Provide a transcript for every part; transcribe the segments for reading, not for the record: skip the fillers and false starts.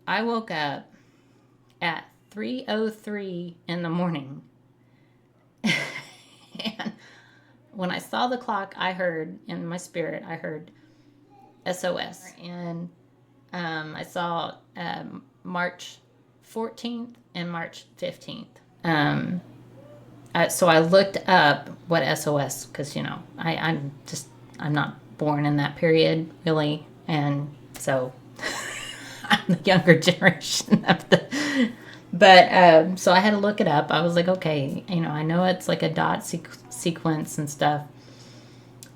I woke up at 3:03 in the morning. And when I saw the clock, I heard in my spirit, I heard SOS. And I saw March 14th and March 15th. So I looked up what SOS, because, I'm not born in that period, really. And so I'm the younger generation of the... But, so I had to look it up. I was like, okay, I know it's like a dot sequence and stuff.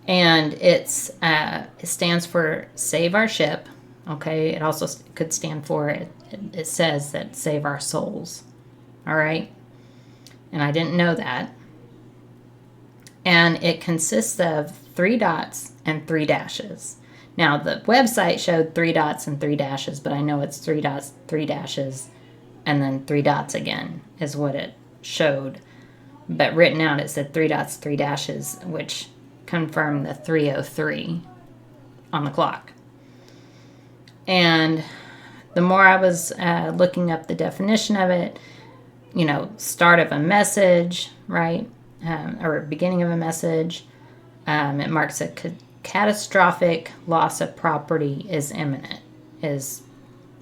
And it stands for Save Our Ship. Okay. It also could stand for, it says that save our souls. All right. And I didn't know that. And it consists of 3 dots and 3 dashes. Now, the website showed 3 dots and 3 dashes, but I know it's 3 dots, 3 dashes, and then 3 dots again is what it showed. But written out, it said 3 dots, 3 dashes, which confirmed the 3:03 on the clock. And the more I was looking up the definition of it, start of a message, right? Or beginning of a message. It marks a catastrophic loss of property is imminent, is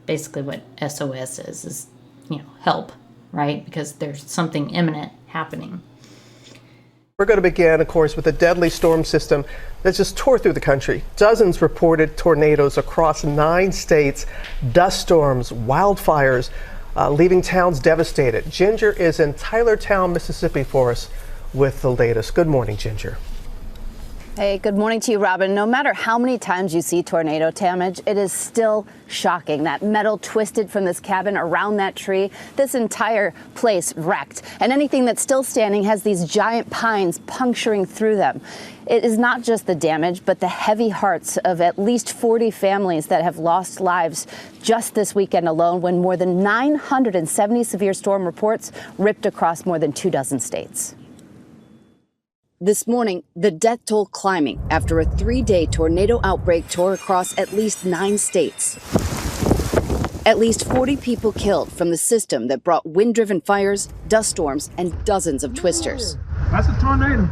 basically what SOS is, help, right? Because there's something imminent happening. We're going to begin, of course, with a deadly storm system that just tore through the country. Dozens reported tornadoes across 9 states, dust storms, wildfires, leaving towns devastated. Ginger is in Tylertown, Mississippi for us with the latest. Good morning, Ginger. Hey, good morning to you, Robin. No matter how many times you see tornado damage, it is still shocking. That metal twisted from this cabin around that tree, this entire place wrecked. And anything that's still standing has these giant pines puncturing through them. It is not just the damage, but the heavy hearts of at least 40 families that have lost lives just this weekend alone, when more than 970 severe storm reports ripped across more than 24 states. This morning, the death toll climbing after a 3-day tornado outbreak tore across at least 9 states. At least 40 people killed from the system that brought wind-driven fires, dust storms, and dozens of twisters. That's a tornado.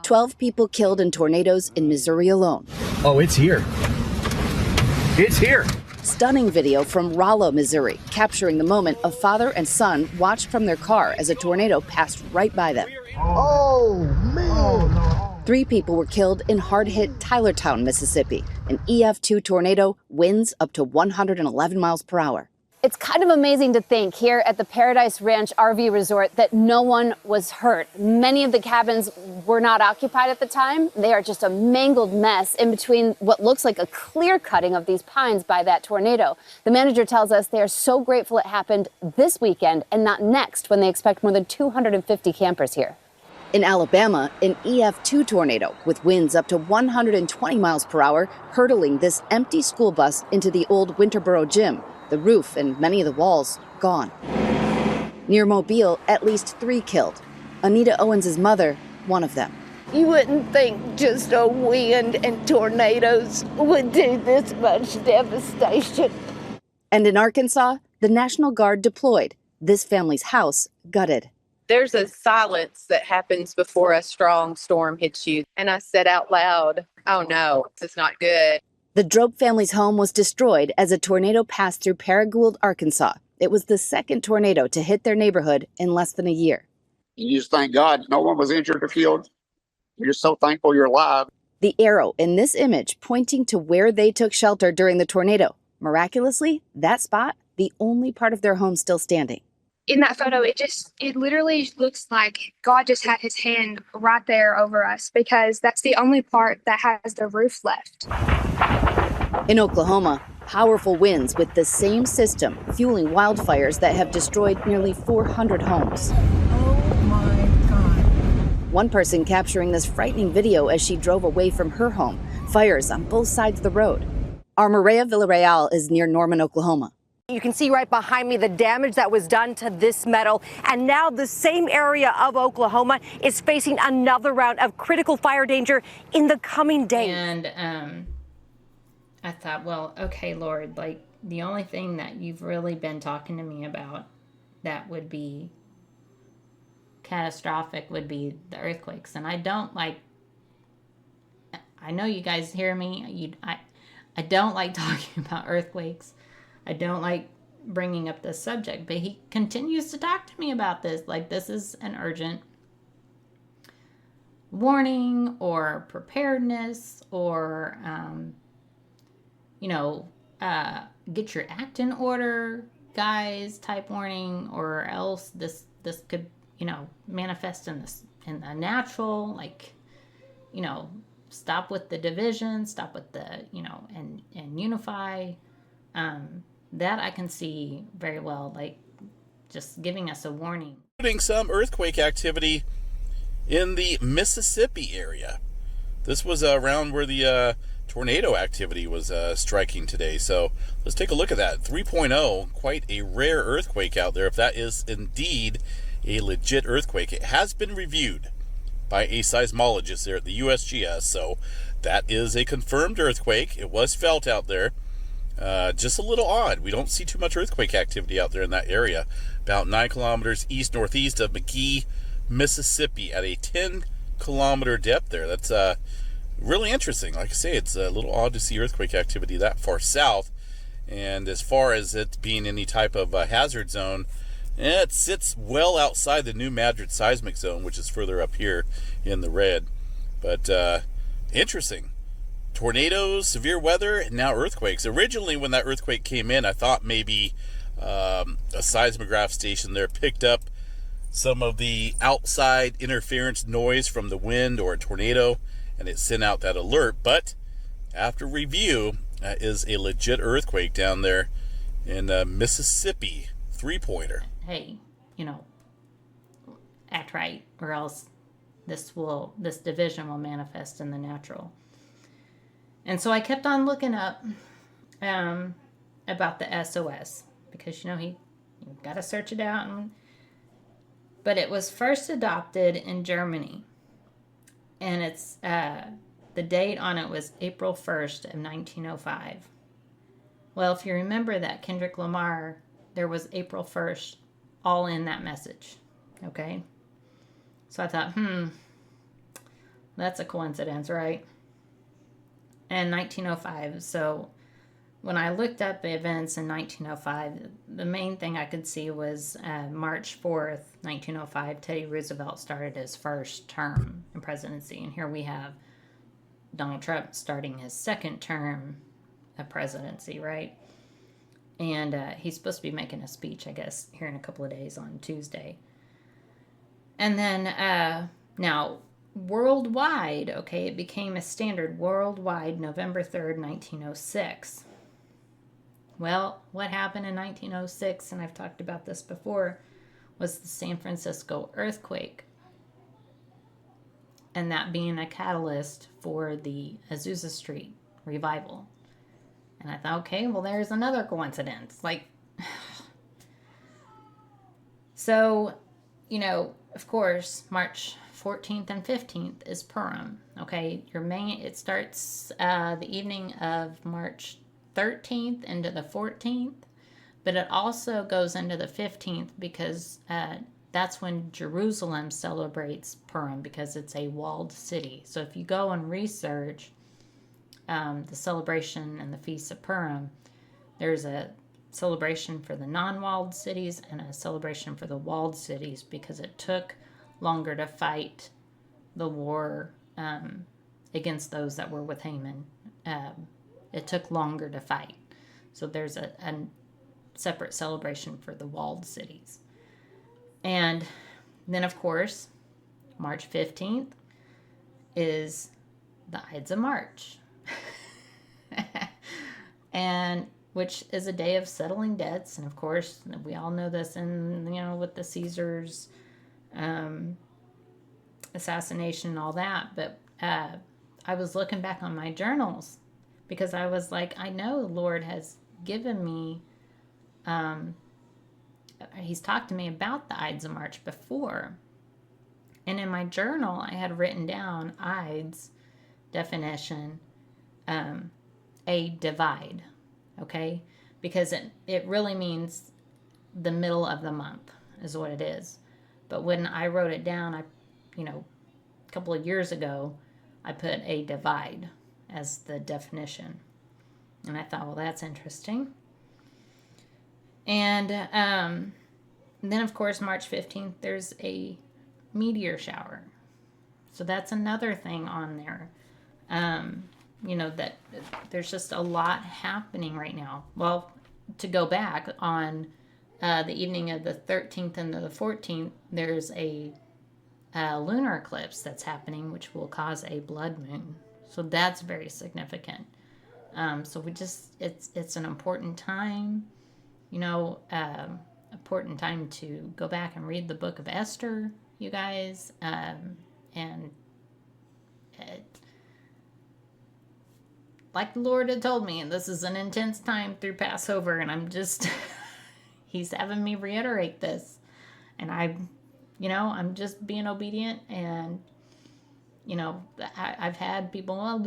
12 people killed in tornadoes in Missouri alone. Oh, it's here. It's here. Stunning video from Rollo, Missouri, capturing the moment a father and son watched from their car as a tornado passed right by them. Oh, man. 3 people were killed in hard-hit Tylertown, Mississippi. An EF2 tornado, winds up to 111 miles per hour. It's kind of amazing to think here at the Paradise Ranch RV Resort that no one was hurt. Many of the cabins were not occupied at the time. They are just a mangled mess in between what looks like a clear cutting of these pines by that tornado. The manager tells us they are so grateful it happened this weekend and not next, when they expect more than 250 campers here. In Alabama, an EF2 tornado with winds up to 120 miles per hour hurtling this empty school bus into the old Winterboro gym. The roof and many of the walls gone. Near Mobile, at least 3 killed. Anita Owens' mother, one of them. You wouldn't think just a wind and tornadoes would do this much devastation. And in Arkansas, the National Guard deployed. This family's house gutted. There's a silence that happens before a strong storm hits you. And I said out loud, oh no, this is not good. The Drope family's home was destroyed as a tornado passed through Paragould, Arkansas. It was the second tornado to hit their neighborhood in less than a year. You just thank God no one was injured or killed. You're just so thankful you're alive. The arrow in this image pointing to where they took shelter during the tornado. Miraculously, that spot, the only part of their home still standing. In that photo, it literally looks like God just had his hand right there over us, because that's the only part that has the roof left. In Oklahoma, powerful winds with the same system fueling wildfires that have destroyed nearly 400 homes. Oh my God. One person capturing this frightening video as she drove away from her home. Fires on both sides of the road. Our Maria Villarreal is near Norman, Oklahoma. You can see right behind me the damage that was done to this metal. And now the same area of Oklahoma is facing another round of critical fire danger in the coming days. And I thought, well, okay, Lord, like, the only thing that you've really been talking to me about that would be catastrophic would be the earthquakes. And I don't like, I know you guys hear me. I don't like talking about earthquakes. I don't like bringing up this subject, but he continues to talk to me about this. Like, this is an urgent warning or preparedness or, get your act in order, guys, type warning, or else this could, manifest in the natural, like, stop with the division, stop with the, and unify. That I can see very well, like just giving us a warning. Including some earthquake activity in the Mississippi area. This was around where the tornado activity was striking today. So let's take a look at that. 3.0, quite a rare earthquake out there, if that is indeed a legit earthquake. It has been reviewed by a seismologist there at the USGS, so that is a confirmed earthquake. It was felt out there. Just a little odd. We don't see too much earthquake activity out there in that area. About 9 kilometers east-northeast of McGee, Mississippi, at a 10-kilometer depth there. That's really interesting. Like I say, it's a little odd to see earthquake activity that far south. And as far as it being any type of hazard zone, it sits well outside the New Madrid seismic zone, which is further up here in the red. But interesting. Tornadoes, severe weather, and now earthquakes. Originally, when that earthquake came in, I thought maybe a seismograph station there picked up some of the outside interference noise from the wind or a tornado, and it sent out that alert. But after review, that is a legit earthquake down there in Mississippi, 3-pointer. Hey, act right, or else this division will manifest in the natural. And so I kept on looking up about the SOS, because you got to search it out. But it was first adopted in Germany, and it's the date on it was April 1st of 1905. Well, if you remember that Kendrick Lamar, there was April 1st all in that message. Okay, so I thought, that's a coincidence, right? And 1905. So when I looked up the events in 1905, the main thing I could see was March 4th, 1905, Teddy Roosevelt started his first term in presidency. And here we have Donald Trump starting his second term of presidency, right? And he's supposed to be making a speech, I guess, here in a couple of days on Tuesday. And then now, worldwide, okay, it became a standard worldwide November 3rd, 1906. Well, what happened in 1906, and I've talked about this before, was the San Francisco earthquake. And that being a catalyst for the Azusa Street revival. And I thought, okay, well, there's another coincidence. Like, so, of course, March 14th and 15th is Purim. Okay, it starts the evening of March 13th into the 14th, but it also goes into the 15th because that's when Jerusalem celebrates Purim, because it's a walled city. So if you go and research the celebration and the Feast of Purim, there's a celebration for the non-walled cities and a celebration for the walled cities, because it took longer to fight the war against those that were with Haman. It took longer to fight. So there's a separate celebration for the walled cities. And then, of course, March 15th is the Ides of March. And which is a day of settling debts. And of course, we all know this, and with the Caesars assassination and all that. But I was looking back on my journals, because I was like, I know the Lord has given me, he's talked to me about the Ides of March before. And in my journal, I had written down Ides definition, a divide. Okay, because it really means the middle of the month is what it is. But when I wrote it down, a couple of years ago, I put a divide as the definition. And I thought, well, that's interesting. And then, of course, March 15th, there's a meteor shower. So that's another thing on there. That there's just a lot happening right now. Well, to go back on the evening of the 13th and the 14th, there's a lunar eclipse that's happening, which will cause a blood moon. So that's very significant. So it's an important time, important time to go back and read the book of Esther, you guys, like the Lord had told me, and this is an intense time through Passover, and I'm just, he's having me reiterate this, and I'm just being obedient, and, I've had people, well,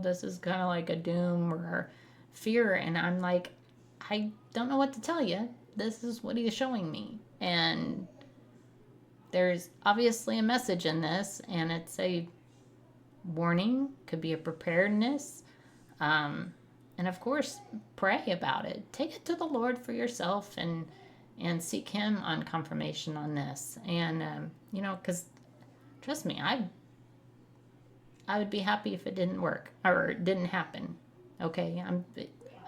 this is kind of like a doom or fear, and I'm like, I don't know what to tell you. This is what he is showing me, and there's obviously a message in this, and it's a warning, could be a preparedness. And of course, pray about it. Take it to the Lord for yourself and seek Him on confirmation on this. And, because trust me, I would be happy if it didn't work or it didn't happen. Okay.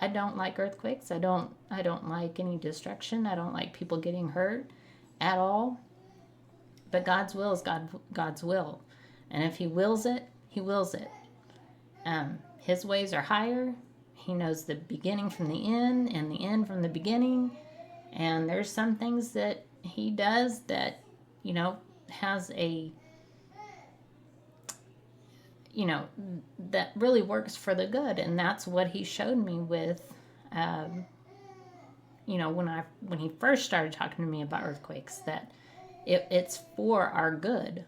I don't like earthquakes. I don't like any destruction. I don't like people getting hurt at all. But God's will is God's will. And if He wills it, He wills it. His ways are higher. He knows the beginning from the end and the end from the beginning. And there's some things that He does that, has a, that really works for the good. And that's what He showed me with, when He first started talking to me about earthquakes, that it's for our good.